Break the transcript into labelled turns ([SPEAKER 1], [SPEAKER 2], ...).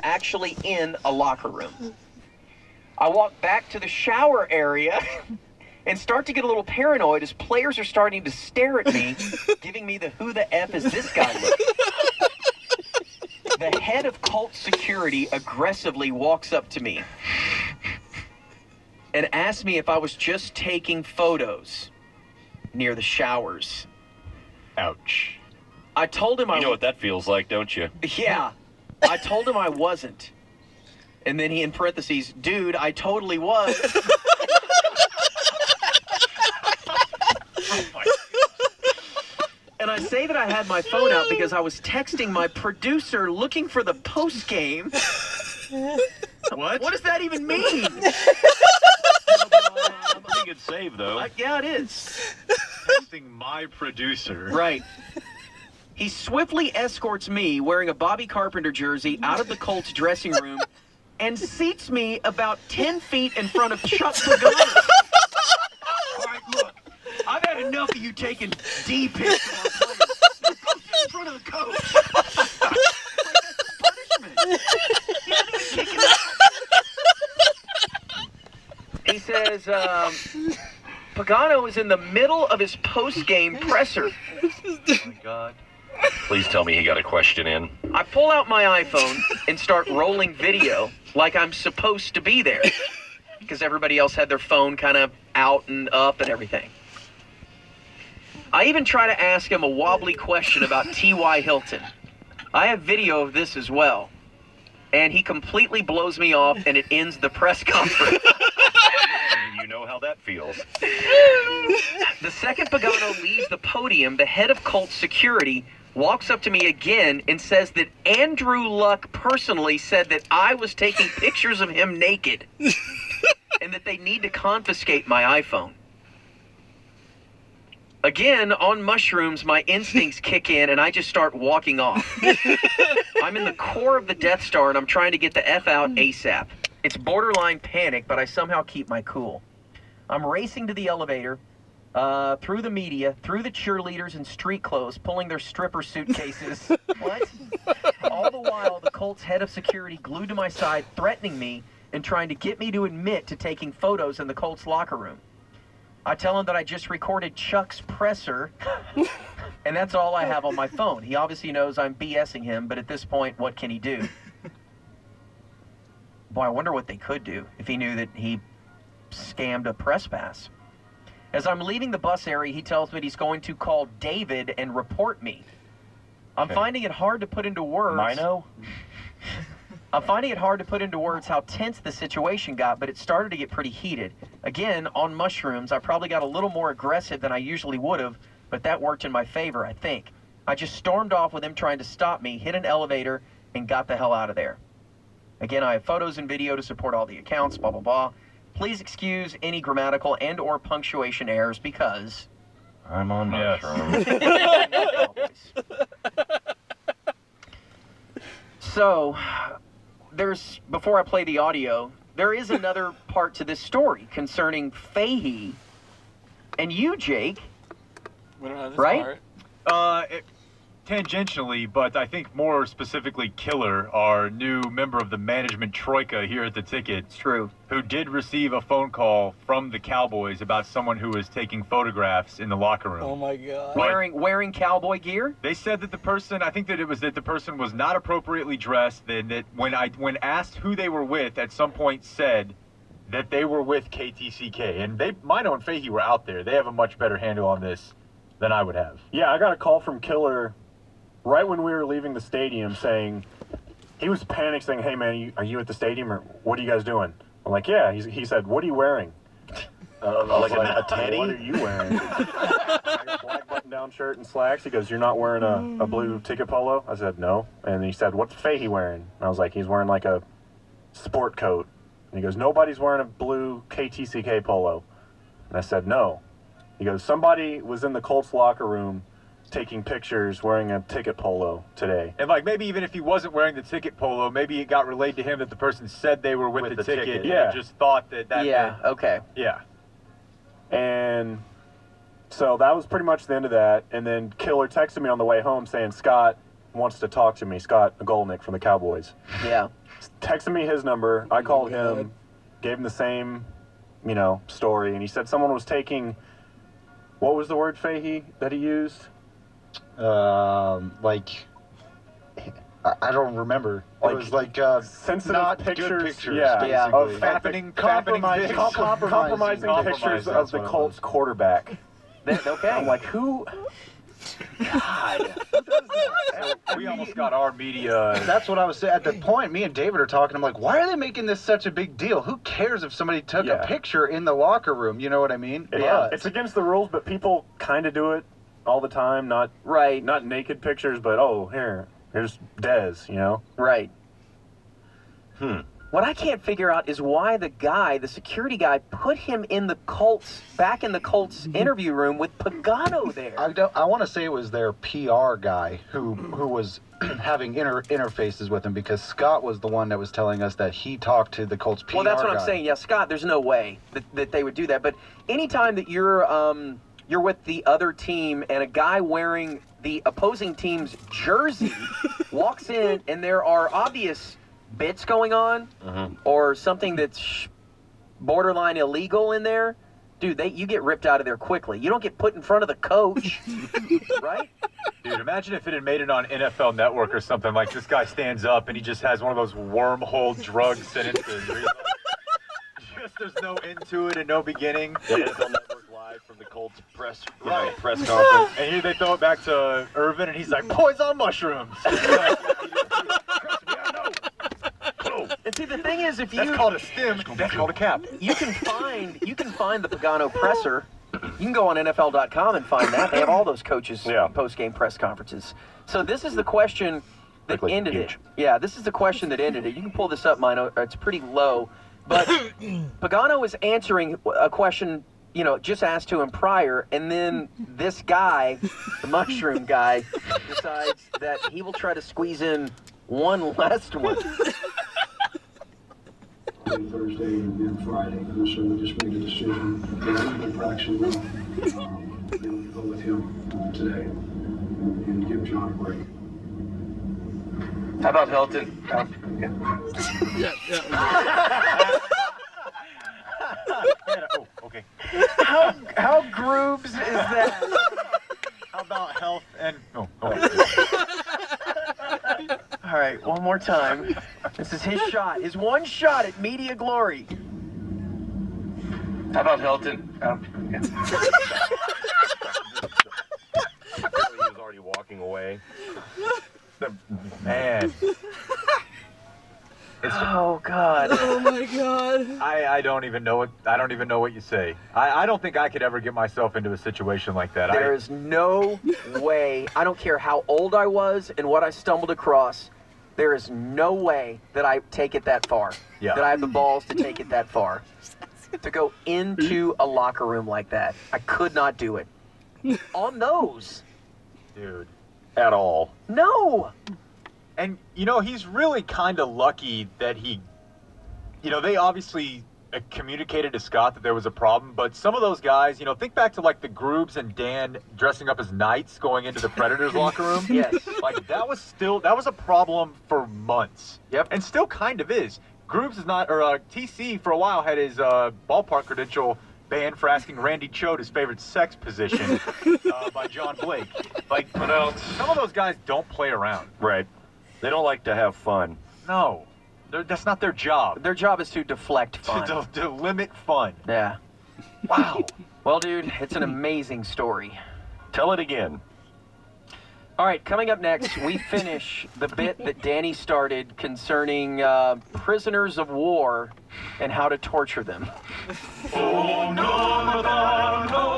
[SPEAKER 1] actually in a locker room. I walk back to the shower area and start to get a little paranoid as players are starting to stare at me, giving me the who the F is this guy look. The head of Colts security aggressively walks up to me and asks me if I was just taking photos near the showers.
[SPEAKER 2] Ouch.
[SPEAKER 1] I told him
[SPEAKER 3] You know what that feels like, don't you?
[SPEAKER 1] Yeah. I told him I wasn't. And then he, in parentheses, dude, I totally was. And I say that I had my phone out because I was texting my producer looking for the post game.
[SPEAKER 2] What?
[SPEAKER 1] What does that even mean?
[SPEAKER 3] I think it's saved, though.
[SPEAKER 1] Yeah, it is.
[SPEAKER 2] Texting my producer.
[SPEAKER 1] Right. He swiftly escorts me, wearing a Bobby Carpenter jersey, out of the Colts dressing room and seats me about 10 feet in front of Chuck Pagano. All right, look, I've had enough of you taking D pics of our players. Go sit in front of the coach. Like, that's punishment. He doesn't even kick him out. He says, Pagano is in the middle of his post-game presser.
[SPEAKER 3] Oh, my God. Please tell me he got a question in.
[SPEAKER 1] I pull out my iPhone and start rolling video like I'm supposed to be there because everybody else had their phone kind of out and up and everything. I even try to ask him a wobbly question about T.Y. Hilton. I have video of this as well. And he completely blows me off and it ends the press conference.
[SPEAKER 3] You know how that feels.
[SPEAKER 1] The second Pagano leaves the podium, the head of Colts security walks up to me again and says that Andrew Luck personally said that I was taking pictures of him naked and that they need to confiscate my iPhone. Again, on mushrooms, my instincts kick in and I just start walking off. I'm in the core of the Death Star and I'm trying to get the F out ASAP. It's borderline panic, but I somehow keep my cool. I'm racing to the elevator, through the media, through the cheerleaders in street clothes, pulling their stripper suitcases. What? All the while, the Colts head of security glued to my side, threatening me and trying to get me to admit to taking photos in the Colts locker room. I tell him that I just recorded Chuck's presser, and that's all I have on my phone. He obviously knows I'm BSing him, but at this point, what can he do? Boy, I wonder what they could do if he knew that he scammed a press pass. As I'm leaving the bus area, he tells me he's going to call David and report me. I'm finding it hard to put into words. I'm finding it hard to put into words how tense the situation got, but it started to get pretty heated. Again, on mushrooms, I probably got a little more aggressive than I usually would have, but that worked in my favor, I think. I just stormed off with him trying to stop me, hit an elevator, and got the hell out of there. Again, I have photos and video to support all the accounts, blah, blah, blah. Please excuse any grammatical and or punctuation errors because
[SPEAKER 3] I'm on mushrooms.
[SPEAKER 1] So, before I play the audio, there is another part to this story concerning Fahey and you, Jake.
[SPEAKER 4] We don't have this
[SPEAKER 1] right?
[SPEAKER 4] part. Tangentially, but I think more specifically Killer, our new member of the management troika here at the Ticket.
[SPEAKER 1] It's true.
[SPEAKER 4] Who did receive a phone call from the Cowboys about someone who was taking photographs in the locker room.
[SPEAKER 5] Oh my God.
[SPEAKER 1] Wearing cowboy gear?
[SPEAKER 4] They said that the person, I think that it was that the person was not appropriately dressed, and that when asked who they were with, at some point said that they were with KTCK. And Mino and Fahey were out there. They have a much better handle on this than I would have.
[SPEAKER 6] Yeah, I got a call from Killer right when we were leaving the stadium saying, he was panicked saying, hey man, are you at the stadium or what are you guys doing? I'm like, yeah. He said, what are you wearing?
[SPEAKER 3] Like a teddy?
[SPEAKER 6] What are you wearing? I got a black button-down shirt and slacks. He goes, you're not wearing a blue ticket polo? I said, no. And he said, what's Fahey wearing? And I was like, he's wearing like a sport coat. And he goes, nobody's wearing a blue KTCK polo. And I said, no. He goes, somebody was in the Colts locker room taking pictures wearing a ticket polo today.
[SPEAKER 4] And like maybe even if he wasn't wearing the ticket polo, maybe it got relayed to him that the person said they were with the ticket.
[SPEAKER 6] Yeah.
[SPEAKER 4] And just thought that
[SPEAKER 1] Yeah,
[SPEAKER 4] meant,
[SPEAKER 1] okay.
[SPEAKER 4] Yeah.
[SPEAKER 6] And so that was pretty much the end of that. And then Killer texted me on the way home saying, Scott, wants to talk to me, Scott Golnick from the Cowboys.
[SPEAKER 1] Yeah.
[SPEAKER 6] Texted me his number. I called him, gave him the same, story, and he said someone was taking, what was the word, Fahey, that he used?
[SPEAKER 5] I don't remember. It was like
[SPEAKER 6] sensitive
[SPEAKER 5] not
[SPEAKER 6] pictures.
[SPEAKER 5] good pictures.
[SPEAKER 6] Yeah,
[SPEAKER 5] basically.
[SPEAKER 6] of
[SPEAKER 4] Compromising
[SPEAKER 6] pictures of the Colts quarterback.
[SPEAKER 1] Okay.
[SPEAKER 6] I'm like, who? God.
[SPEAKER 4] We almost got our media.
[SPEAKER 5] That's what I was saying. At the point, me and David are talking. I'm like, why are they making this such a big deal? Who cares if somebody took a picture in the locker room? You know what I mean?
[SPEAKER 6] Yeah. It's against the rules, but people kind of do it all the time. Not naked pictures, but here's Dez.
[SPEAKER 1] Right. What I can't figure out is why the security guy, put him in the Colts interview room with Pagano there.
[SPEAKER 5] I want to say it was their PR guy who was having interfaces with him, because Scott was the one that was telling us that he talked to the Colts PR guy.
[SPEAKER 1] Well, that's what I'm saying. Yeah, Scott, there's no way that they would do that. But anytime that you're with the other team and a guy wearing the opposing team's jersey walks in and there are obvious bits going on or something that's borderline illegal in there, dude, you get ripped out of there quickly. You don't get put in front of the coach, right?
[SPEAKER 4] Dude, imagine if it had made it on NFL Network or something. Like, this guy stands up and he just has one of those wormhole drug sentences. Where he's like, there's no end to it and no beginning.
[SPEAKER 3] NFL Network live from the Colts press conference.
[SPEAKER 4] And here they throw it back to Irvin, and he's like, "Boys on mushrooms."
[SPEAKER 1] And see, the thing is,
[SPEAKER 4] That's called a stem. That's called a cap.
[SPEAKER 1] You can find the Pagano presser. You can go on NFL.com and find that. They have all those coaches' post-game press conferences. So this is the question that ended it. Yeah, this is the question that ended it. You can pull this up, Mino. It's pretty low. But Pagano is answering a question, just asked to him prior, and then this guy, the mushroom guy, decides that he will try to squeeze in one last one.
[SPEAKER 7] Thursday and Friday, and so we just made a decision to fraction go with him today and give John a break.
[SPEAKER 3] How about Hilton?
[SPEAKER 4] Oh, okay.
[SPEAKER 1] How Groobs is that?
[SPEAKER 4] How about health and... Oh,
[SPEAKER 1] All right, one more time. This is his shot, his one shot at media glory.
[SPEAKER 3] How about Hilton?
[SPEAKER 6] He was already walking away.
[SPEAKER 4] Man.
[SPEAKER 1] Oh God.
[SPEAKER 8] Oh my God.
[SPEAKER 4] I don't even know what you say. I don't think I could ever get myself into a situation like that.
[SPEAKER 1] There is no way. I don't care how old I was and what I stumbled across. There is no way that I take it that far.
[SPEAKER 4] Yeah.
[SPEAKER 1] That I have the balls to take it that far. To go into a locker room like that. I could not do it. On those.
[SPEAKER 4] Dude.
[SPEAKER 6] At all.
[SPEAKER 1] No.
[SPEAKER 4] And, he's really kind of lucky that he, they obviously communicated to Scott that there was a problem, but some of those guys, think back to, like, the Groobs and Dan dressing up as knights going into the Predators locker room.
[SPEAKER 1] Yes.
[SPEAKER 4] Like, that was a problem for months.
[SPEAKER 1] Yep.
[SPEAKER 4] And still kind of is. Groobs is not, or TC for a while had his ballpark credential banned for asking Randy Choate his favorite sex position by John Blake. Like, some of those guys don't play around.
[SPEAKER 6] Right. They don't like to have fun.
[SPEAKER 4] No. That's not their job.
[SPEAKER 1] Their job is to deflect fun.
[SPEAKER 4] To limit fun.
[SPEAKER 1] Yeah.
[SPEAKER 4] Wow.
[SPEAKER 1] Well, dude, it's an amazing story.
[SPEAKER 6] Tell it again.
[SPEAKER 1] All right, coming up next, we finish the bit that Danny started concerning prisoners of war and how to torture them.
[SPEAKER 9] Oh, no, no, no.